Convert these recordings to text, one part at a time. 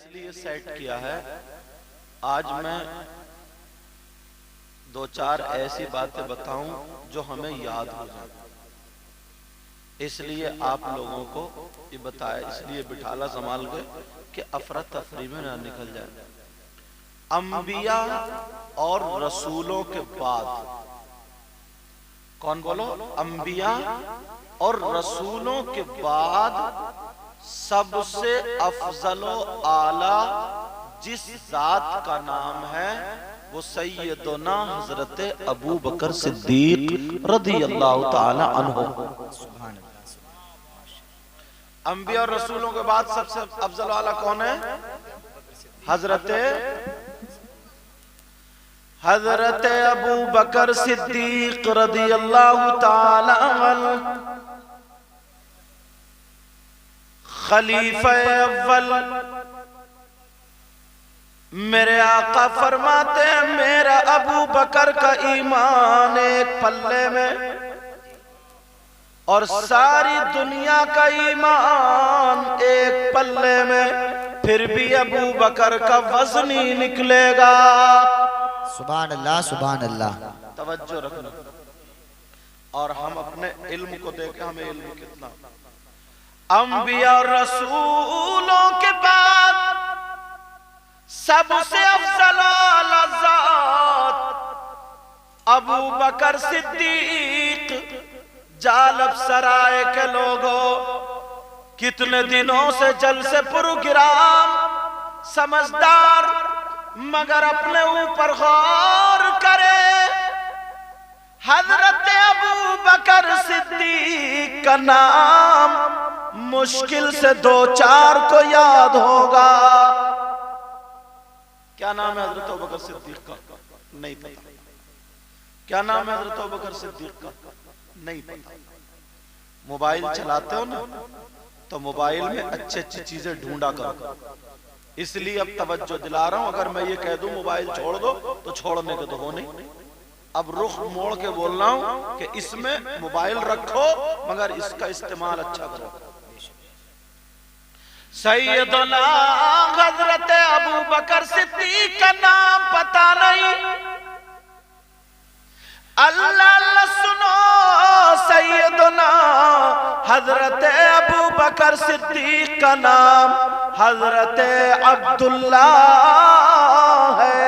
इसलिए सेट किया है, आज मैं दो चार ऐसी बातें बताऊं जो हमें याद हो जाए, इसलिए आप लोगों को ये बताया, इसलिए बिठाला संभाल के कि अफरा तफरी में ना निकल जाए। अंबिया और रसूलों के बाद, कौन बोलो, अंबिया और रसूलों के बाद सबसे अफजलो आला जिस जात का नाम है वो सैयदना हजरत अबू बकर सिद्दीक रदियल्लाहु ताला अन्हु। अंबिया और रसूलों के बाद सबसे अफजल वाला कौन है? हजरत अबू बकर सिद्दीक रदियल्लाहु ताला अन्हु, खलीफा अव्वल। मेरे आका फरमाते हैं मेरा अबू बकर का ईमान एक पल्ले में और सारी दुनिया का ईमान एक पल्ले में, फिर भी अबू बकर का वजन ही निकलेगा। सुभान अल्लाह, सुभान अल्लाह। तवज्जो रखना। और हम अपने इल्म को देखें, हमें इल्म कितना। अंबिया और रसूलों के बाद सबसे अफजल ज़ात अबू बकर सिद्दीक। जालब सराय के लोगों, कितने दिनों से जलसे प्रोग्राम, समझदार मगर अपने ऊपर गौर करे। हजरत अबू बकर सिद्दीक का नाम मुश्किल से दो चार को याद होगा। क्या नाम है हजरत अबू बकर सिद्दीक का? नहीं पता। क्या नाम है हजरत अबू बकर सिद्दीक का? नहीं पता। मोबाइल चलाते हो ना, तो मोबाइल में अच्छी अच्छी चीजें ढूंढा करो, इसलिए अब तवज्जो दिला रहा हूं। अगर मैं ये कह दूं मोबाइल छोड़ दो तो छोड़ने के तो हो नहीं। अब रुख मोड़ के बोल रहा हूं कि इसमें मोबाइल रखो मगर इसका इस्तेमाल अच्छा करो। सैयदना हजरत अबू बकर सिद्दीक का नाम पता नहीं, अल्लाह अल्लाह सुनो। सैयदना हजरत अबू बकर सिद्दीक का नाम हजरत अब्दुल्ला है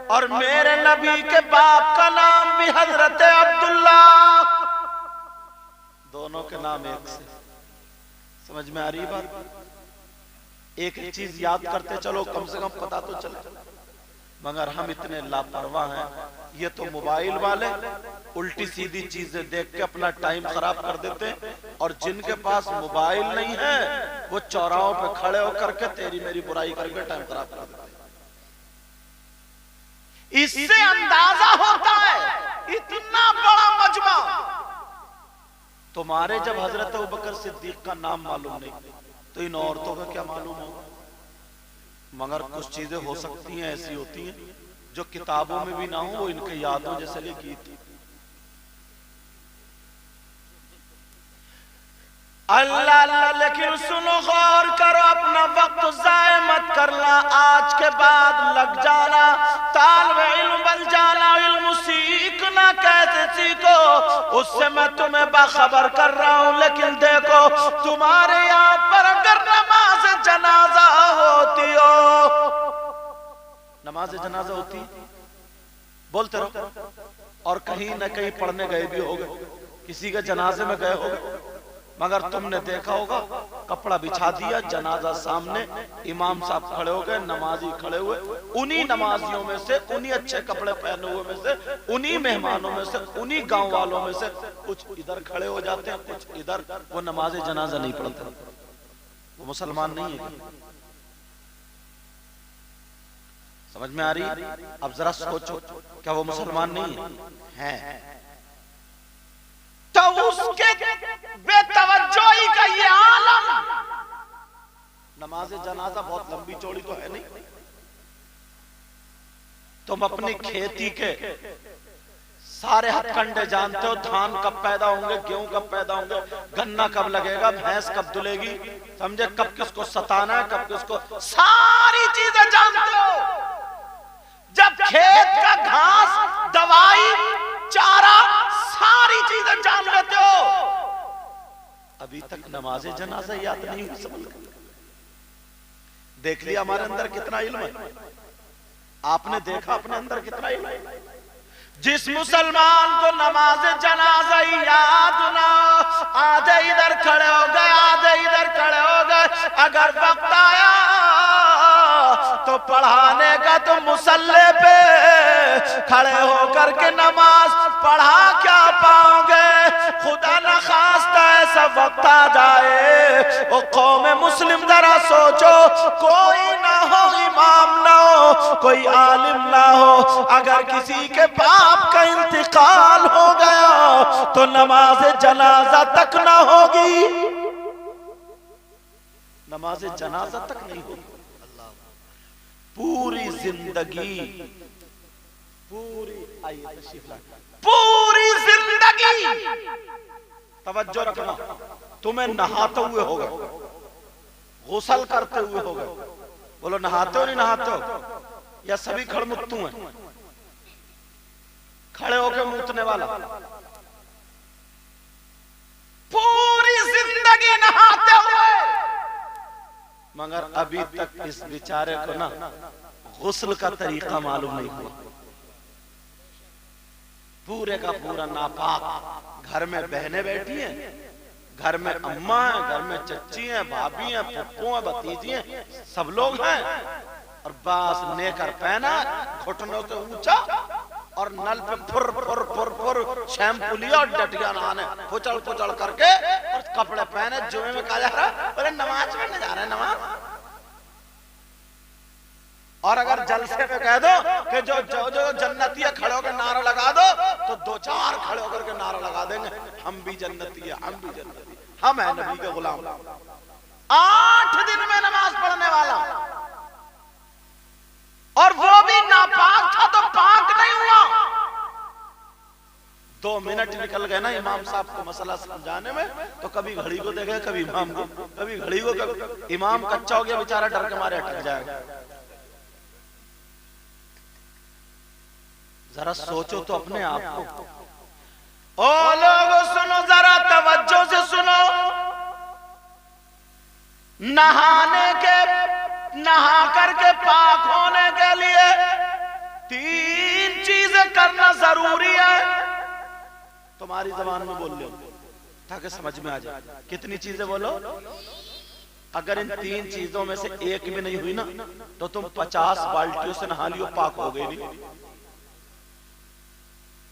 और मेरे नबी के बाप का नाम भी हजरत अब्दुल्ला। दोनों के नाम एक से। समझ में आ रही बात? एक एक चीज याद करते चलो, कम से कम पता तो चले। मगर हम इतने लापरवाह हैं, ये तो मोबाइल वाले उल्टी सीधी चीजें देख के अपना टाइम खराब कर देते हैं, और जिनके पास मोबाइल नहीं है वो चौराहों पे खड़े होकर के तेरी मेरी बुराई करके टाइम खराब कर देते हैं। इससे अंदाजा होता है इतना बड़ा मजमा। तुम्हारे जब हजरत अबू बकर सिद्दीक का नाम मालूम नहीं तो इन औरतों का क्या मालूम होगा? मगर कुछ चीजें हो सकती हैं, ऐसी होती हैं जो किताबों में भी ना हो, वो इनके यादों जैसे लिखी थी। अल्लाह अल्लाह। लेकिन सुनो, गौर करो, अपना वक्त जाया मत करना। आज के बाद लग जाना, तालिब इल्म बन जाना। इल्म सीखना कैसे सीखो उससे मैं तुम्हें बाखबर कर रहा हूं। लेकिन देखो, तुम्हारे यहाँ पर अगर नमाज जनाजा होती हो, नमाज जनाजा होती बोलते रहो, और कहीं न कहीं पढ़ने गए भी होगे, किसी के जनाजे में गए होगे, मगर तुमने देखा होगा कपड़ा बिछा दिया, जनाजा सामने, इमाम साहब खड़े हो गए, नमाजी खड़े हुए, उन्हीं नमाजियों में से, उन्हीं अच्छे कपड़े पहने हुए में से, उन्हीं मेहमानों में से, उन्हीं गांव वालों में से कुछ इधर खड़े हो जाते हैं, कुछ इधर। वो नमाज जनाजा नहीं पढ़ते, वो मुसलमान नहीं है। समझ में आ रही? अब जरा सोचो, क्या वो मुसलमान नहीं है? तो उसके बेतवज्जोही का ये आलम। नमाज जनाजा बहुत लंबी चौड़ी तो है नहीं। तुम अपनी खेती के सारे हथकंडे जानते हो, धान कब पैदा होंगे, गेहूं कब पैदा होंगे, गन्ना कब लगेगा, भैंस कब दुलेगी, समझे, कब किसको सताना है, कब किसको, सारी चीजें जानते हो। जब खेत का घास, दवाई, चारा, सारी चीजें जान लेते हो, अभी तक नमाज़े जनाजा याद नहीं हुई। समझ देख लिया हमारे अंदर कितना इल्म है, आपने देखा अपने अंदर कितना इल्म है। जिस मुसलमान को नमाज जनाजा याद ना, आधे इधर खड़े हो गए, आधे इधर खड़े हो गए, अगर वक्त आया तो पढ़ाने का तो मुसल्ले पे खड़े होकर के नमाज पढ़ा क्या पाओगे। खुदा न खास्ता ऐसा वक्त आ जाए, वो कौम मुस्लिम जरा सोचो, कोई ना हो, इमाम ना हो, कोई आलिम ना हो, अगर किसी के बाप का इंतकाल हो गया तो नमाज जनाजा तक ना होगी, नमाज जनाजा तक नहीं होगी। पूरी जिंदगी, पूरी जिंदगी, तवज्जो रखना, तुम्हें नहाते हुए होगा, गुसल करते हुए होगा, बोलो नहाते हो नहीं नहाते हो, या सभी खड़मुत्तू हैं, खड़े होकर मूतने वाला, पूरी जिंदगी नहाते हुए, मगर अभी तक इस बेचारे को ना गुस्ल का तरीका मालूम नहीं हुआ, पूरे का पूरा नापाक। घर में बहनें बैठी हैं, घर में अम्मा है, घर में चच्ची हैं, भाभी हैं, पप्पू हैं, भतीजी हैं, सब लोग हैं, और बस नेकर पहना, घुटनों से ऊंचा, और नल पे फुर फुर फुर फुर शैम्पू लिया और डटिया नहाने, पुचड़ पुचड़ करके, और कपड़े पहने, जुमे में कहा जा रहा, बोले नमाज पढ़ने जा रहे हैं, नमाज। और अगर जलसे पे कह दो कि जो जो जो जन्नती है खड़े होकर नारा लगा दो, तो दो चार खड़े होकर के नारा लगा देंगे, हम भी जन्नती है, हम भी जन्नती, हम है नबी के गुलाम। 8 दिन में नमाज पढ़ने वाला, और वो भी नापाक था तो पाक नहीं हुआ। 2 मिनट निकल गए ना इमाम साहब को मसला समझाने में, तो कभी घड़ी को देखे, कभी इमाम को, कभी घड़ी को, कभी इमाम कच्चा हो गया बेचारा, डर के मारे अटक जाएगा। जरा सोचो तो अपने आप को। ओ लोगों सुनो, जरा तवज्जो से सुनो, नहा करके पाक होने के लिए 3 चीजें करना जरूरी है। तुम्हारी जबान में बोल लो ताकि समझ में आ जाए। कितनी चीजें बोलो? अगर इन 3 चीजों में से एक भी नहीं हुई ना, तो तुम 50 बाल्टियों से नहा लियो, पाक हो गई नहीं।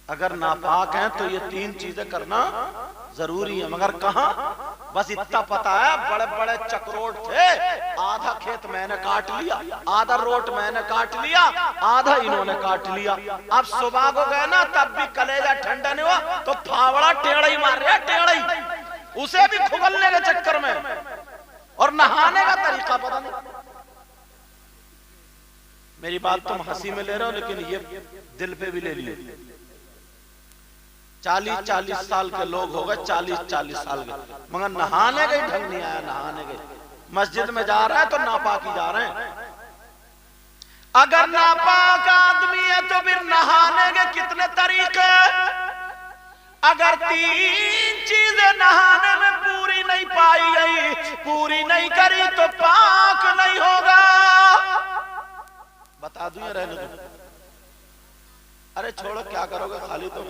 अगर नापाक हैं तो ये 3 चीजें करना जरूरी है। मगर कहां? बस इतना पता है, बड़े बड़े चक्रोट थे, आधा खेत मैंने काट लिया, आधा रोट मैंने काट लिया, आधा इन्होंने काट लिया। अब सुबह को गए ना, तब भी कलेजा ठंडा नहीं हुआ, तो फावड़ा टेढ़ई मार रहा है, टेढ़ई, उसे भी खुगलने के चक्कर में, और नहाने का तरीका पता नहीं। मेरी बात तुम हंसी में ले रहे हो, लेकिन ये दिल पे भी ले लियो। 40-40 साल के लोग हो गए, 40-40 साल के, मगर नहाने का ही ढंग नहीं आया। नहाने के मस्जिद में जा रहा है तो नापाक ही जा रहे हैं। अगर नापाक आदमी है तो फिर नहाने के कितने तरीके? अगर 3 चीजें नहाने में पूरी नहीं पाई गई, पूरी नहीं करी, तो पाक नहीं होगा। बता दूं या रहने दूं? अरे छोड़ो, क्या करोगे, खाली तो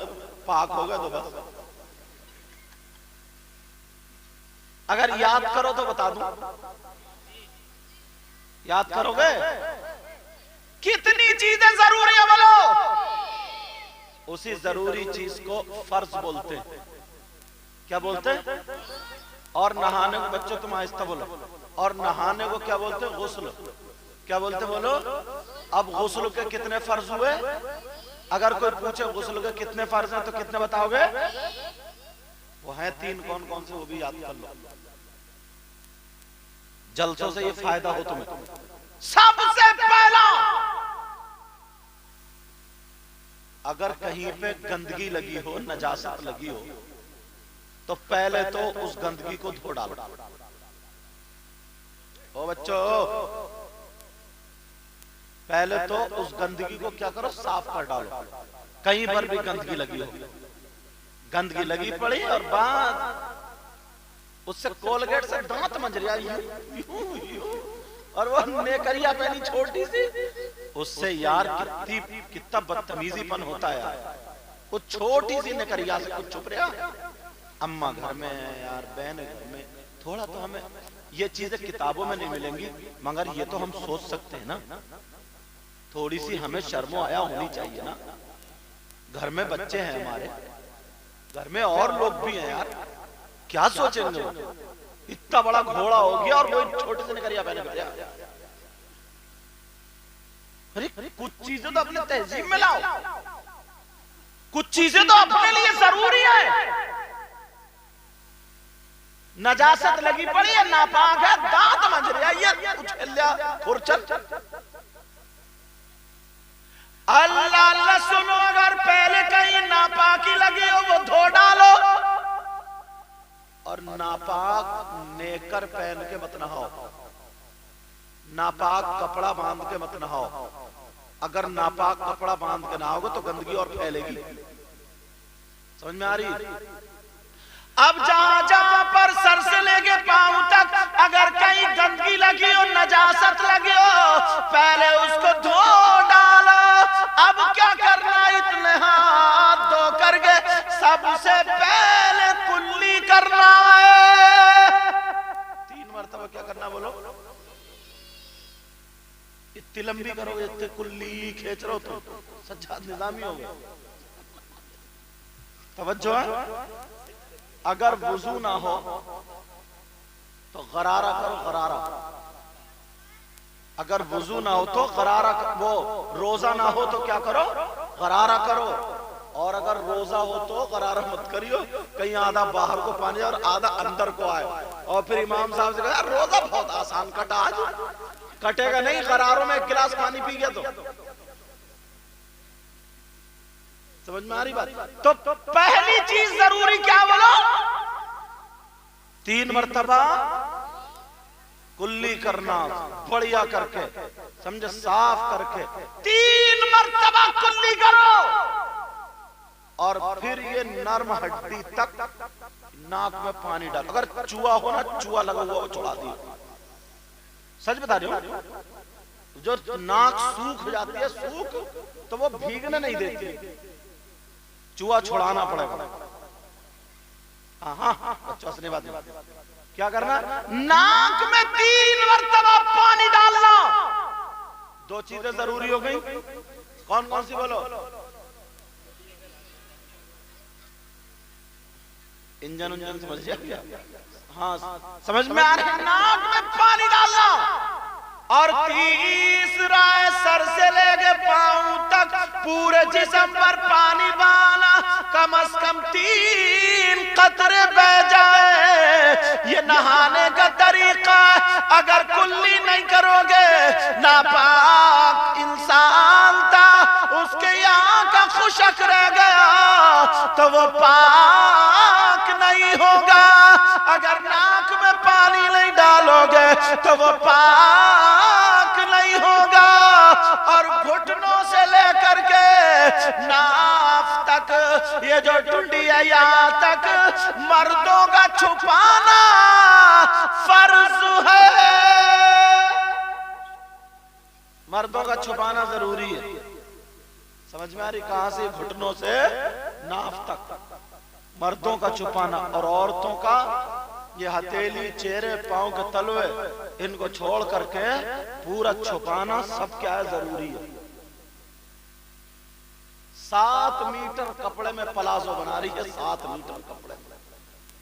पाक होगा तो बस। अगर याद करो तो बता दूं, याद करोगे? कितनी चीजें जरूरी है बोलो? उसी जरूरी चीज को फर्ज बोलते हैं। क्या बोलते हैं? और नहाने को, बच्चों तुम आहिस्ता बोलो, और नहाने को क्या बोलते हैं? गुस्ल। क्या बोलते बोलो? अब गुस्ल के कितने फर्ज हुए? अगर कोई पूछे गुस्ल के कितने फर्ज हैं तो कितने बताओगे? वो हैं 3, कौन कौन से, वो भी याद कर लो। जलसों से ये फायदा हो तुम्हें। सबसे पहला अगर कहीं पे गंदगी लगी हो, नजासत लगी हो, तो पहले तो उस गंदगी को धो डालो। ओ बच्चों, पहले तो उस गंदगी को क्या करो, साफ कर डालो। कहीं पर भी गंदगी लगी हो, गंदगी लगी पड़ी और बाद उससे कोलगेट से दांत मंज रहा और वो नेकरिया पहनी छोटी सी, उससे यार कितना बदतमीजीपन होता है यार। वो छोटी सी नेकरिया से कुछ छुप रहा। अम्मा घर में है यार, बहन घर में, थोड़ा तो हमें ये चीजें किताबों में नहीं मिलेंगी, मगर ये तो हम सोच सकते हैं ना, थोड़ी सी हमें शर्मो आया होनी चाहिए ना। घर में बच्चे हैं हमारे, घर में और लोग भी हैं यार, क्या सोचेंगे? इतना बड़ा घोड़ा हो गया और वो छोटे से निकरिया पहने बैठा। अरे कुछ चीजें तो अपने तहजीब में लाओ, कुछ चीजें तो अपने लिए जरूरी है। नजासत लगी पड़ी है, नापाक है, दांत मंज रहा, ये उछल्या खुरचल। अल्लाह अल्लाह सुनो, अगर पहले कहीं नापाकी लगी हो वो धो डालो, और नापाक नेकर पहन के मत नहाओ, नापाक कपड़ा बांध के मत नहाओ। अगर नापाक कपड़ा बांध के नहाओगे तो गंदगी और फैलेगी। समझ में आ रही? अब जहां जहां पर सर से लेके पांव तक अगर कहीं गंदगी लगी हो, नजासत लगी हो, पहले उसको धो डालो। अब क्या करना, इतने हाथ धो करके सबसे पहले कुल्ली करना है। 3 मरतबा क्या करना बोलो? इतनी लंबी करोगे, इतने कुल्ली खींच रहे हो तो सज्जाद निजामी हो गए। तवज्जो है। अगर वुजू ना हो तो गरारा करो, गरारा। अगर वुजू ना हो तो गरारा, वो रोजा ना हो तो क्या करो, गरारा करो। और अगर रोजा हो तो गरारा मत करियो, कहीं आधा बाहर को पानी और आधा अंदर को आए, और फिर इमाम साहब से कहा रोजा बहुत आसान कटा, आज कटेगा नहीं, गरारों में 1 गिलास पानी पी गया तो। समझ में आ रही बात? तो पहली चीज जरूरी क्या बोलो? 3 मरतबा कुल्ली करना, बढ़िया करके, समझे, साफ करके 3 मरतबा कुल्ली करो। और फिर ये नर्म हड्डी तक नाक में पानी डाल। अगर चूहा हो ना, चूहा लगा हुआ वो छुड़ा दिए। सच बता रही हूं, जो नाक सूख जाती है, सूख तो वो भीगने नहीं देती, चूहा छुड़ाना पड़ेगा। हाँ, बच्चों से बात क्या करना, नाक में 3 मरतबा पानी डालना। 2 चीजें जरूरी हो गई, कौन कौन सी बोलो? इंजन उंजन समझ गया? हाँ, समझ में आ रहा है। नाक में पानी डालना, और तीसरा सर से लेके पांव तक पूरे जिस्म पर पानी बहाना, कम से कम 3 कतरे बह जाए। ये नहाने का तरीका। अगर कुल्ली नहीं करोगे, नापाक इंसान था, उसके यहाँ का खुशक रह गया तो वो पाक नहीं होगा। अगर नाक में पानी नहीं डालोगे तो वो पाक नहीं होगा। और घुटनों से लेकर के नाफ तक, ये जो टुंडी है यहाँ तक, मर्दों का छुपाना फर्ज है। मर्दों का छुपाना जरूरी है। समझ में आ रही? कहां से? घुटनों से नाफ तक मर्दों का छुपाना, और औरतों का ये हथेली, चेहरे, पांव के तलवे, इनको छोड़ करके पूरा छुपाना सब क्या है, जरूरी है। 7 मीटर कपड़े में पलाजो बना रही है, 7 मीटर कपड़े में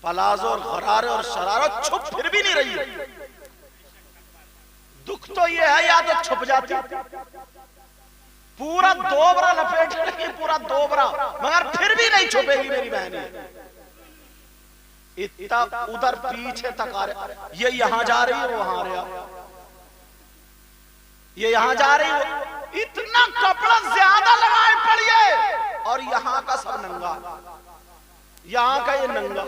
पलाजो और गरारे और शरारत छुप फिर भी नहीं रही है। दुख तो ये है, या तो छुप जाती, पूरा दोबरा लपेट रही, पूरा दोबरा, मगर फिर भी नहीं छुपेगी मेरी बहनी। इतना उधर पीछे तक आ रहा, ये यहां जा रही है, वो वहां रहा, ये यहां जा रही है, इतना कपड़ा ज्यादा लगाए पड़िए और यहाँ का सब नंगा, यहाँ का ये नंगा।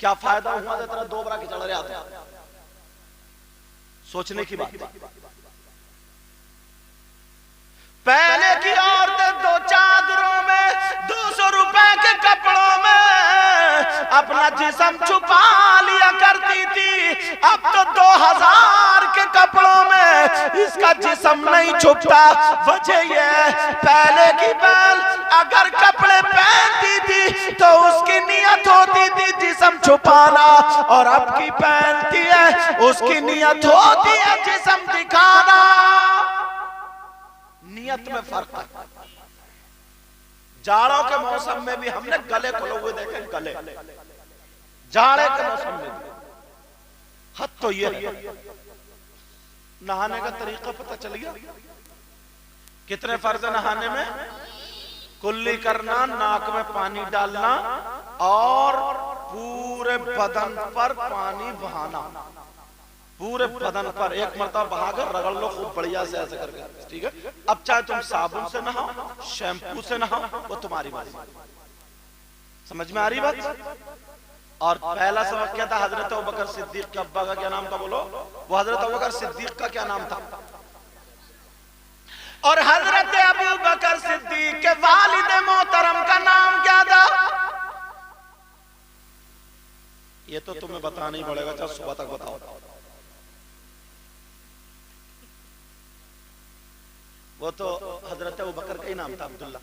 क्या फायदा हुआ तेरा दो बरा के चढ़ रहे आते। सोचने की बात। पहले की औरतें दो चादरों में 200 रुपए के कपड़ों में अपना जिस्म छुपा लिया करती थी। अब तो 2000 के कपड़ों में इसका जिस्म नहीं छुपता। वजह यह पहले की बहन अगर कपड़े पहनती थी तो उसकी नियत होती थी जिस्म छुपाना, और अब की पहनती है उसकी नियत होती है जिस्म दिखाना। नियत में फर्क है। जाड़ों के मौसम में भी हमने गले खुले हुए देखे, गले जाड़े के मौसम में भी। हद तो ये नहाने का तरीका पता चल गया। कितने फर्ज है नहाने में? कुल्ली करना, नाक में पानी डालना और पूरे बदन पर पानी बहाना। पूरे बदन पर एक मरतबा बहाकर रगड़ लो खूब बढ़िया से ऐसे करके, ठीक है। अब चाहे तुम साबुन से नहाओ, शैम्पू से नहाओ, वो तुम्हारी बात। समझ में आ रही बात? और पहला सबक क्या था? हजरत अबू बकर सिद्दीक के अब्बा का क्या नाम था? बोलो। वो हजरत अबू बकर सिद्दीक का क्या नाम था? और हजरत अबू बकर सिद्दीक के वालिद मोहतरम का नाम क्या था? ये तो तुम्हें बताना ही पड़ेगा, चाहे सुबह तक बताओ। वो तो हजरत अबू बकर का ही नाम था, अब्दुल्ला।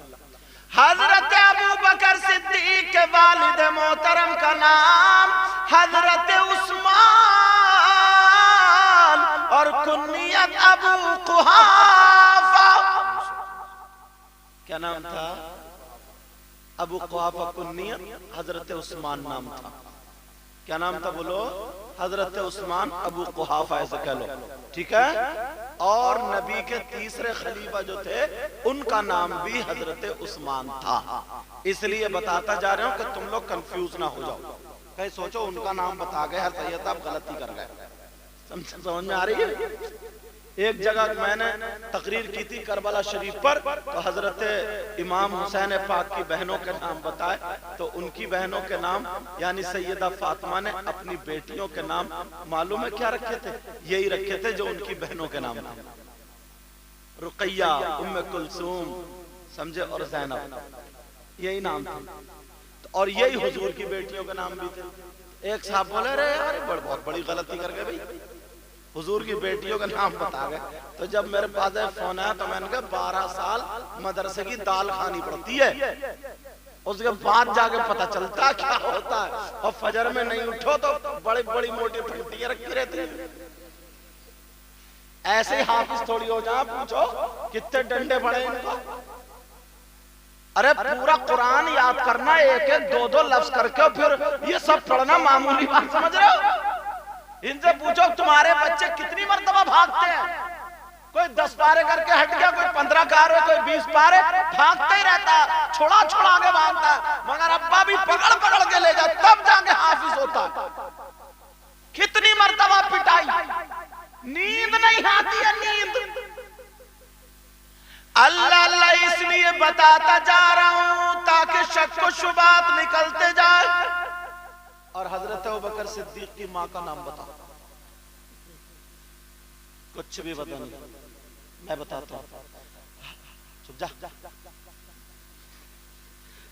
हजरत अबू बकर सिद्दीक के वालिद मोहतरम का नाम हजरत उस्मान और कुन्नियत अबू कुहाफा। क्या नाम था? अबू कुहाफा कुन्नियत हजरत उस्मान नाम था। क्या नाम था? बोलो। हजरत उस्मान अबू कुहाफा ऐसे कह लो, ठीक है। और नबी के तीसरे खलीफा जो थे उनका नाम भी हजरत उस्मान था। इसलिए बताता जा रहा हूं कि तुम लोग कंफ्यूज ना हो जाओ, कहीं सोचो उनका नाम बता गए हर तैयद आप गलती कर गए। समझ में आ रही है? एक जगह मैंने तकरीर की थी करबला शरीफ पर, तो हजरत इमाम हुसैन पाक की बहनों के नाम बताए, तो उनकी बहनों के नाम यानी सैयदा फातिमा ने अपनी बेटियों के नाम मालूम है क्या रखे थे? यही रखे थे जो उनकी बहनों के नाम थे, रुकैया, उम्मे कुलसूम, समझे, और ज़ैनब, यही नाम थे। और यही हुजूर की बेटियों के नाम भी थे। एक साहब बोले रे यार बहुत बड़ी गलती कर गए भाई, हुजूर की बेटियों का नाम बता गए। तो जब मेरे पास फोन आया तो मैंने कहा 12 साल मदरसे की दाल खानी पड़ती है, उसके बाद जाके पता चलता क्या होता है। और फजर में नहीं उठो तो बड़ी बड़ी मोटी फंटियां रखी रहती है। ऐसे ही हाफिज थोड़ी हो जाए, पूछो कितने डंडे पड़े इनको। अरे पूरा कुरान याद करना, एक एक दो दो लफ्ज करके फिर ये सब पढ़ना मामूली बात समझ रहे हो? इनसे पूछो तुम्हारे बच्चे कितनी मर्तबा भागते हैं? कोई 10 पारे करके हट गया, कोई 15 पारे, कोई 20 पारे, भागते ही रहता है, छोड़ा छोड़ा के भागता है। मगर अब्बा भी पकड़ पकड़ के ले जाए तब जाके हाफिज होता है। कितनी मर्तबा पिटाई, नींद नहीं आती है, नींद। अल्लाह अल्लाह इसलिए बताता जा रहा हूं ताकि शक व शुबात निकलते जाए। और हजरत अबू बकर सिद्दीक की मां का नाम बताओ। कुछ भी बता नहीं, मैं बताता हूं, चुप जा।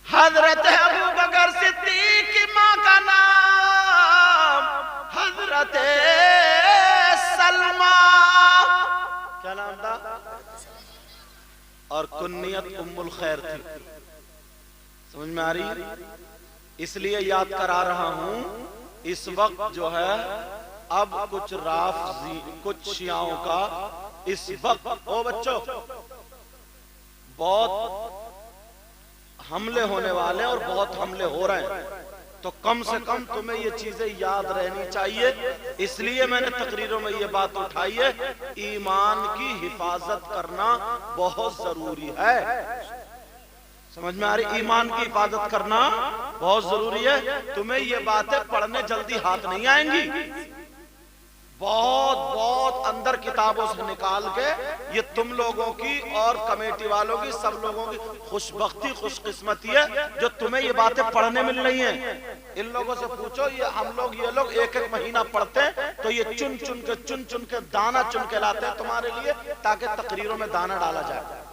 हजरत अबू बकर सिद्दीक की मां का नाम हजरत सलमा, क्या नाम था? और कुन्नियत उम्मुल खैर थी। समझ में आ रही? इसलिए याद करा रहा हूं। इस वक्त जो है अब कुछ राफजी, कुछ शियाओं का इस वक्त, ओ बच्चों, बहुत हमले होने वाले और बहुत हमले हो रहे हैं, तो कम से कम तुम्हें ये चीजें याद रहनी चाहिए। इसलिए मैंने तकरीरों में ये बात उठाई है, ईमान की हिफाजत करना बहुत जरूरी है। समझ में आ रही? ईमान की हिफाजत करना बहुत जरूरी है। तुम्हें ये बातें पढ़ने जल्दी हाथ नहीं आएंगी, बहुत बहुत अंदर किताबों से निकाल के ये तुम लोगों की और कमेटी वालों की, सब लोगों की खुशबख्ती खुशकिस्मती है जो तुम्हें ये बातें पढ़ने मिल रही हैं। इन लोगों से पूछो, ये हम लोग ये लोग एक एक महीना पढ़ते हैं तो ये चुन चुन के दाना चुन के लाते हैं तुम्हारे लिए, ताकि तकरीरों में दाना डाला जाए।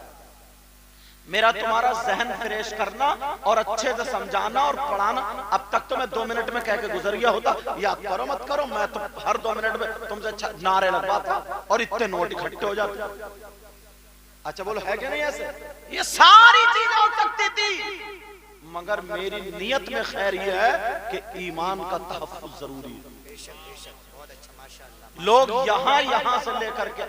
मेरा तुम्हारा जहन फ्रेश करना और अच्छे से समझाना और पढ़ाना। अब तक तो मैं 2 मिनट में कह के गुजर गया होता, याद करो मत करो, मैं तो हर 2 मिनट में तुमसे नारे लगवाता और इतने नोट इकट्ठे हो जाते। अच्छा बोलो, है क्या नहीं ऐसे? ये सारी चीजें हो सकती थी, मगर मेरी नियत में खैर ये है कि ईमान का तहफ्फुज जरूरी है। लोग यहां से लेकर के,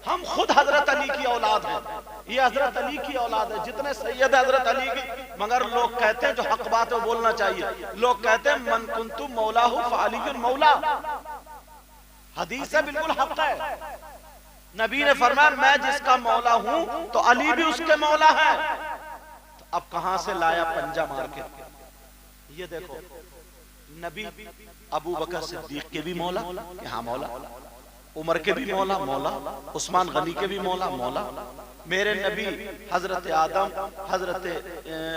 हम खुद हजरत अली की औलाद हैं, ये हजरत अली की औलाद है, जितने सैयद हजरत अली की। मगर लोग कहते हैं, जो हक बात है बोलना चाहिए, लोग कहते हैं मन कुंतु मौलाहु फअलियुन मौला। हदीस है, बिल्कुल हक है। नबी ने फरमाया मैं जिसका मौला हूं तो अली भी उसके मौला है। तो अब कहां से लाया पंजा मार के? ये देखो, नबी अबू बकर सिद्दीक के भी मौला, यहाँ मौला, उमर के भी मौला मौला, उस्मान गनी के भी मौला मौला, मेरे नबी हजरत आदम, हजरत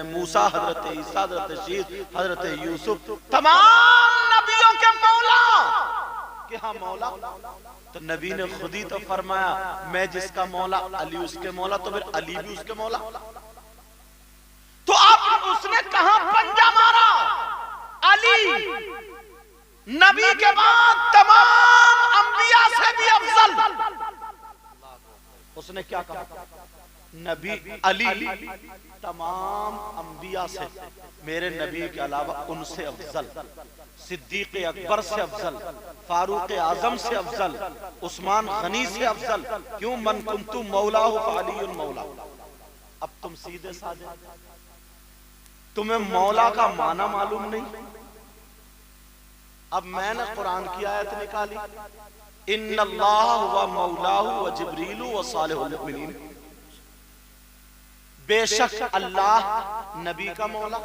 मूसा, हजरत ईसा, हजरत शीस, हजरत यूसुफ, तमाम नबियों के मौला कि हाँ मौला। तो नबी ने खुद ही तो फरमाया मैं जिसका मौला अली उसके मौला, तो फिर अली भी उसके मौला। तो अब उसने कहां पंजा मारा? अली नबी के बाद तमाम अंबिया से भी अफजल। उसने क्या कहा? नबी अली तमाम अंबिया से, मेरे नबी के अलावा उनसे अफजल, सिद्दीक अकबर से अफजल, फारूक आजम से अफजल, उस्मान गनी से अफजल। क्यों? मन कुंतु मौलाहु फअलियुन मौला। अब तुम सीधे साधे, तुम्हें मौला का माना मालूम नहीं। अब मैंने कुरान की आयत निकाली, इन्नल्लाह हुवा मौलाहु व जिब्रीलु व सालिहुल मुमिनीन। बेशक अल्लाह नबी का मौला।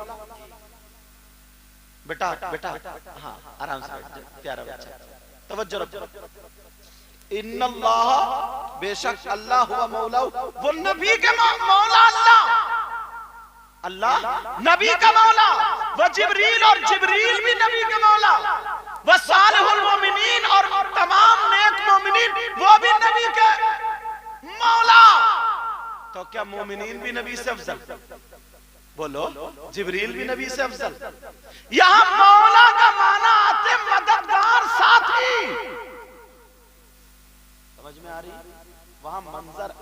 बेटा बेटा हाँ आराम से बैठ, प्यारा बच्चा, तवज्जो रखो। इन्नल्लाह, बेशक अल्लाह हुवा मौलाहु, वो नबी के मौला अल्लाह, अल्लाह नबी का मौला, वो जिब्रील, और जिब्रील भी नबी के मौला, वो सालिहुल मोमिनीन, और तमाम नेक मोमिनीन वो भी नबी के मौला। तो क्या मोमिनीन भी नबी से अफजल? बोलो, जिब्रील भी नबी से अफजल? यहां मौला का माना आते मददगार, साथी। समझ में आ रही? वहां मंजर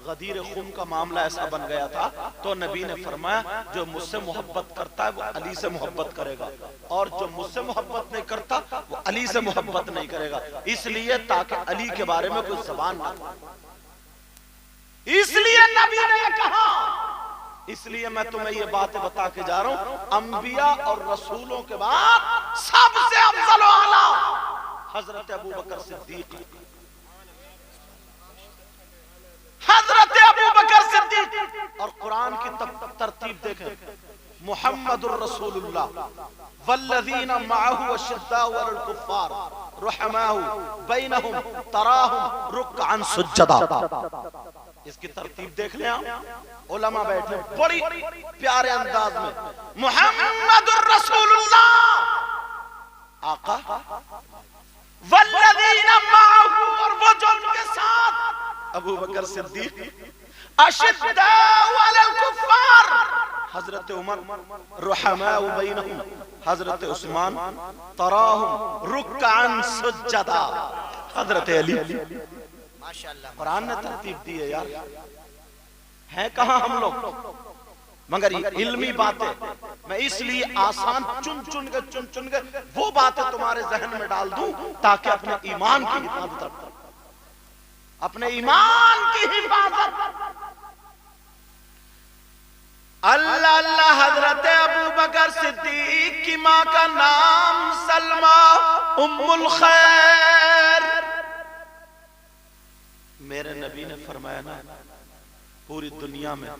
गदीर खुम का मामला ऐसा बन गया था, तो नबी ने फरमाया जो मुझसे मोहब्बत करता है वो अली से मोहब्बत करेगा, और जो मुझसे मोहब्बत नहीं करता वो अली से मोहब्बत नहीं करेगा। इसलिए ताकि अली के बारे में कोई जबान ना, इसलिए नबी ने कहा। इसलिए मैं तुम्हें ये बातें बता के जा रहा हूं, अंबिया और रसूलों के बाद सबसे अफजल आला हजरत अबू बकर सिद्दीक, हजरत अबू बकर सिद्दीक। और कुरान की तरतीब देखें, मुहम्मदुर रसूलुल्लाह वल्लज़ीना मअहु अशिद्दाउ अलल कुफ्फार रुहमाउ बैनहुम तराहुम रुकअन सुज्जदा। इसकी तरतीब देख लें आप, उलमा बैठे बड़ी प्यारे अंदाज में, मुहम्मदुर रसूलुल्लाह आका, वल्लज़ीना मअहु, और वो जो उनके साथ, अबू बकर सिद्दीक, अशिद्दाउ अलल कुफ्फार हजरत उमर, रुहमाउ बैनहुम हजरत उस्मान, तराहुम रुकअन सुज्जदा हजरत अली। माशाअल्लाह, कुरान ने तरतीब दी है यार। है कहां हम लोग? मगर इल्मी बातें मैं इसलिए आसान चुन चुन के वो बातें तुम्हारे जहन में डाल दूं ताकि अपने ईमान की हिफाजत, अपने ईमान की हिफाजत। अल्लाह अल्लाह, हजरत अबू बकर सिद्दीक की मां का नाम सलमा उम्मुल खैर। मेरे नबी ने फरमाया ना, पूरी दुनिया में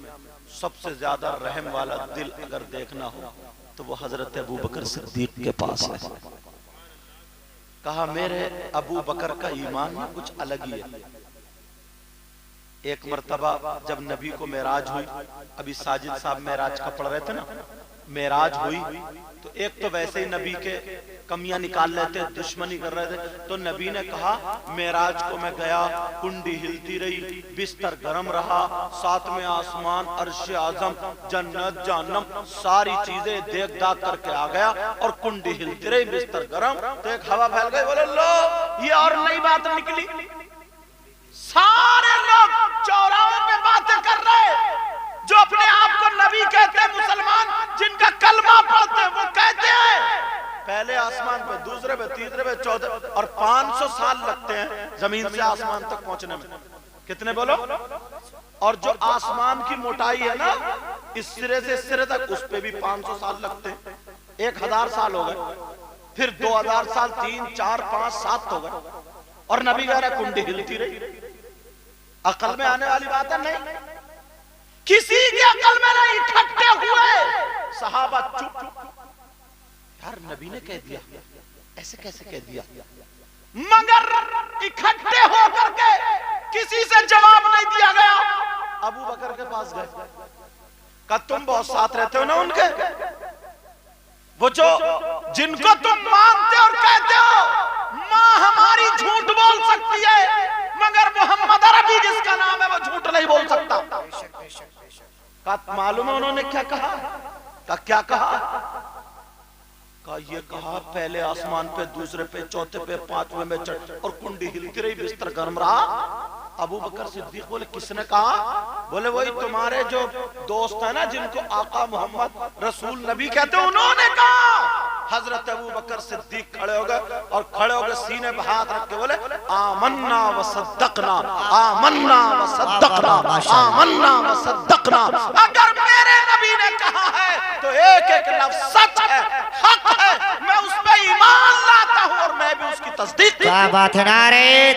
सबसे ज्यादा रहम वाला दिल अगर देखना हो तो वो हजरत अबू बकर सिद्दीक के पास है। कहा मेरे अबू बकर का ईमान ही कुछ अलग ही है। एक मर्तबा जब नबी को मेराज हुई, अभी साजिद साहब मेराज का पढ़ रहे थे ना, मेराज हुई तो एक तो वैसे ही नबी के कमियां निकाल लेते, दुश्मनी कर रहे थे, तो नबी ने कहा मेराज को मैं गया, कुंडी हिलती रही, बिस्तर गर्म रहा, सातवें आसमान, अर्श आजम, जन्नत, जहन्नम सारी चीजें देख दाख करके आ गया और कुंडी हिलती रही, बिस्तर गर्म, तो एक हवा फैल गई, बोले लो ये और नई बात निकली। सारे लोग चौराहों पे बातें कर रहे, जो अपने आप को नबी कहते हैं, मुसलमान जिनका कलमा पढ़ते हैं, वो कहते हैं पहले आसमान पे, दूसरे पे, तीसरे पे, चौथे, और 500 साल लगते हैं जमीन से आसमान तक पहुंचने में। कितने बोलो? और जो आसमान की मोटाई है ना, इस सिरे से इस सिरे तक, उस पे भी 500 साल लगते हैं। 1000 साल हो गए, फिर 2000 साल, 3, 4, 5, 7 हो गए, और नबी कह रहे कुंडी हिलती रही। अकल में आने वाली बात है? नहीं, किसी की अकल में नहीं। इकट्ठे हुए सहाबा चुप। यार नबी ने कह दिया, ऐसे कैसे कह दिया? मगर इकट्ठे होकर के किसी से जवाब नहीं दिया गया। अबू बकर के पास गए, कहा तुम बहुत साथ रहते हो ना उनके, वो जो जिनको तुम मानते और कहते हो मां हमारी झूठ बोल सकती है, मगर मोहम्मद अरबी जिसका नाम है वो झूठ नहीं बोल सकता। मालूम है उन्होंने क्या कहा? क्या कहा? ये कहा पहले आसमान पे, दूसरे पे, चौथे पे, 5वें में चढ़, और कुंडी हिलती रही, बिस्तर गर्म रहा। अबू बकर सिद्दीक बोले किसने कहा? बोले वही तुम्हारे जो दोस्त है ना, जिनको आका मोहम्मद रसूल नबी कहते, उन्होंने कहा। हजरत अबू बकर सिद्दीक खड़े हो गए, और खड़े हो गए सीने पे हाथ रख के बोले आमन्ना व सद्दकना, आमन्ना व सद्दकना, आमन्ना व सद्दकना। अगर मेरे नबी ने कहा है तो एक एक लफ्ज सच है, हक है, मैं उस पे ईमान लाता हूं और मैं भी उसकी तस्दीक। क्या बात है नारे